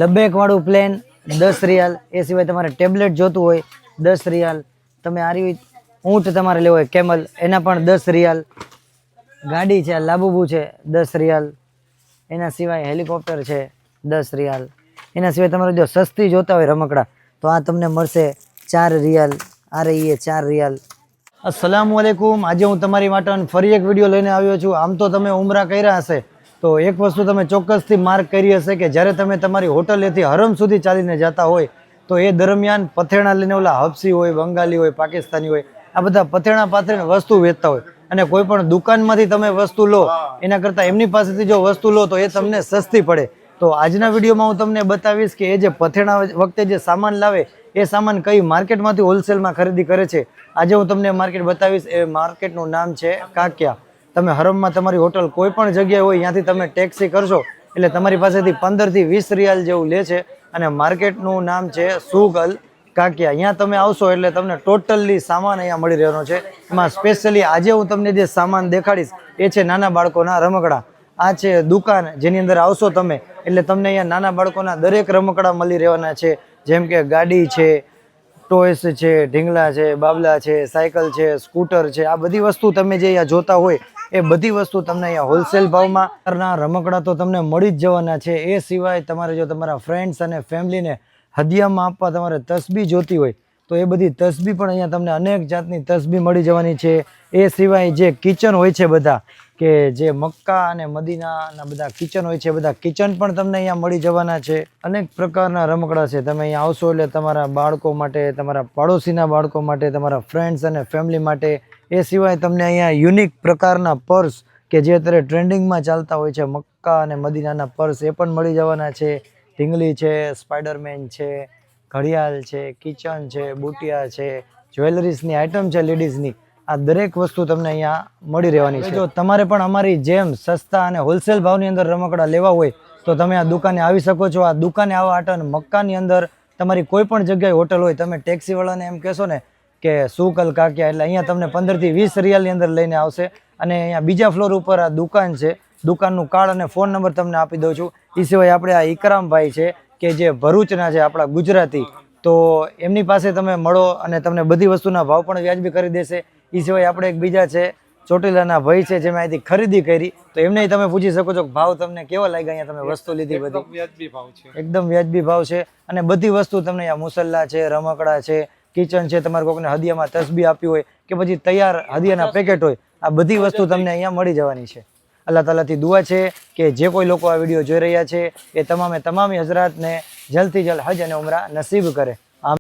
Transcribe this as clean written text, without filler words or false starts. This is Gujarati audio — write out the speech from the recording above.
લબેક વાળું પ્લેન 10 રિયાલ, એ સિવાય તમારે ટેબ્લેટ જોતું હોય 10 રિયાલ, તમે આરી ઊંટ તમારે લેવો હોય કેમલ એના પણ 10 રિયાલ, ગાડી છે લાબુબુ છે 10 રિયાલ, એના સિવાય હેલિકોપ્ટર છે 10 રિયાલ, એના સિવાય તમારે જો સસ્તી જોતા હોય રમકડા તો આ તમને મળશે 4 રિયાલ, આ રહી એ 4 રિયાલ. અસલામુ અલૈકુમ. આજે હું તમારી માટે ફરી એક વિડીયો લઈને આવ્યો છું. આમ તો તમે ઉમરા કર્યા હશે તો એક વસ્તુ તમે ચોક્કસથી માર્ક કરી હશે કે જ્યારે તમે તમારી હોટલેથી હરમ સુધી ચાલીને જતા હોય તો એ દરમિયાન પથેણા લઈને ઓલા હબસી હોય, બંગાળી હોય, પાકિસ્તાની હોય, આ બધા પથેણા પાથરીને વસ્તુ વેચતા હોય અને કોઈ પણ દુકાનમાંથી તમે વસ્તુ લો એના કરતાં એમની પાસેથી જો વસ્તુ લો તો એ તમને સસ્તી પડે. તો આજના વિડીયોમાં હું તમને બતાવીશ કે એ જે પથેણા વખતે જે સામાન લાવે એ સામાન કઈ માર્કેટમાંથી હોલસેલમાં ખરીદી કરે છે. આજે હું તમને માર્કેટ બતાવીશ. એ માર્કેટનું નામ છે કાકિયા. તમે હરમમાં તમારી હોટલ કોઈ પણ જગ્યાએ હોય ત્યાંથી તમે ટેક્સી કરશો એટલે તમારી પાસેથી 15 થી 20 રિયાલ જેવું લે છે અને માર્કેટનું નામ છે સુક અલ કાકિયા. અહીંયા તમે આવશો એટલે તમને ટોટલી સામાન અહીંયા મળી રહેવાનો છે. એમાં સ્પેશિયલી આજે હું તમને જે સામાન દેખાડીશ એ છે નાના બાળકોના રમકડા. આ છે દુકાન જેની અંદર આવશો તમે એટલે તમને અહીંયા નાના બાળકોના દરેક રમકડા મળી રહેવાના છે. જેમ કે ગાડી છે, ટોયસ છે, ઢીંગલા છે, બાબલા છે, સાયકલ છે, સ્કૂટર છે, આ બધી વસ્તુ તમે જે અહીંયા જોતા હોય એ બધી વસ્તુ તમને અહીંયા હોલસેલ ભાવમાં રમકડા તો તમને મળી જ જવાના છે. એ સિવાય તમારે જો તમારા ફ્રેન્ડ્સ અને ફેમિલીને હદિયામાં આપવા તમારે તસબી જોતી હોય તો એ બધી તસબી પણ અહીંયા તમને અનેક જાતની તસબી મળી જવાની છે. એ સિવાય જે કિચન હોય છે બધા કે જે મક્કા અને મદીનાના બધા કિચન હોય છે બધા કિચન પણ તમને અહીંયા મળી જવાના છે. અનેક પ્રકારના રમકડા છે. તમે અહીંયા આવશો એટલે તમારા બાળકો માટે, તમારા પાડોશીના બાળકો માટે, તમારા ફ્રેન્ડ્સ અને ફેમિલી માટે. એ સિવાય તમને અહીંયા યુનિક પ્રકારના પર્સ કે જે અત્યારે ટ્રેન્ડિંગમાં ચાલતા હોય છે મક્કા અને મદીનાના પર્સ એ પણ મળી જવાના છે. ઢીંગલી છે, સ્પાઈડરમેન છે, ઘડિયાળ છે, કિચન છે, બુટિયા છે, જ્વેલરીસની આઇટમ છે લેડીઝની, આ દરેક વસ્તુ તમને અહીંયા મળી રહેવાની છે. જો તમારે પણ અમારી જેમ સસ્તા અને હોલસેલ ભાવની અંદર રમકડા લેવા હોય તો તમે આ દુકાને આવી શકો છો. આ દુકાને આવવા માટે મક્કાની અંદર તમારી કોઈ પણ જગ્યાએ હોટલ હોય તમે ટેક્સીવાળાને એમ કહેશો ને કે સુક અલ કાકિયા એટલે અહીંયા તમને 15 થી 20 રિયાલની અંદર લઈને આવશે. અને અહીંયા બીજા ફ્લોર ઉપર આ દુકાન છે. દુકાનનું કાર્ડ અને ફોન નંબર તમને આપી દઉં છું. એ સિવાય આપણે આ ઇકરામભાઈ છે કે જે ભરૂચના છે, આપણા ગુજરાતી, તો એમની પાસે તમે મળો અને તમને બધી વસ્તુના ભાવ પણ વ્યાજબી કરી દેશે. એ સિવાય આપણે એક બીજા છે ચોટીલાના ભાઈ છે જેમ અહીંથી ખરીદી કરી તો એમને તમે પૂછી શકો છો કે ભાવ તમને કેવા લાગ્યા. અહીંયા તમે વસ્તુ લીધી બધી એકદમ વ્યાજબી ભાવ છે અને બધી વસ્તુ તમને અહીંયા મુસલ્લા છે, રમકડા છે, કિચન છે, તમારે કોઈને હદિયામાં તસબી આપી હોય કે પછી તૈયાર હદિયાના પેકેટ હોય, આ બધી વસ્તુ તમને અહીંયા મળી જવાની છે. અલ્લાહ તાલાથી દુઆ છે કે જે કોઈ લોકો આ વિડીયો જોઈ રહ્યા છે એ તમામે તમામ હઝરાતને જલ્દથી જલ્દ હજ અને ઉમરા નસીબ કરે.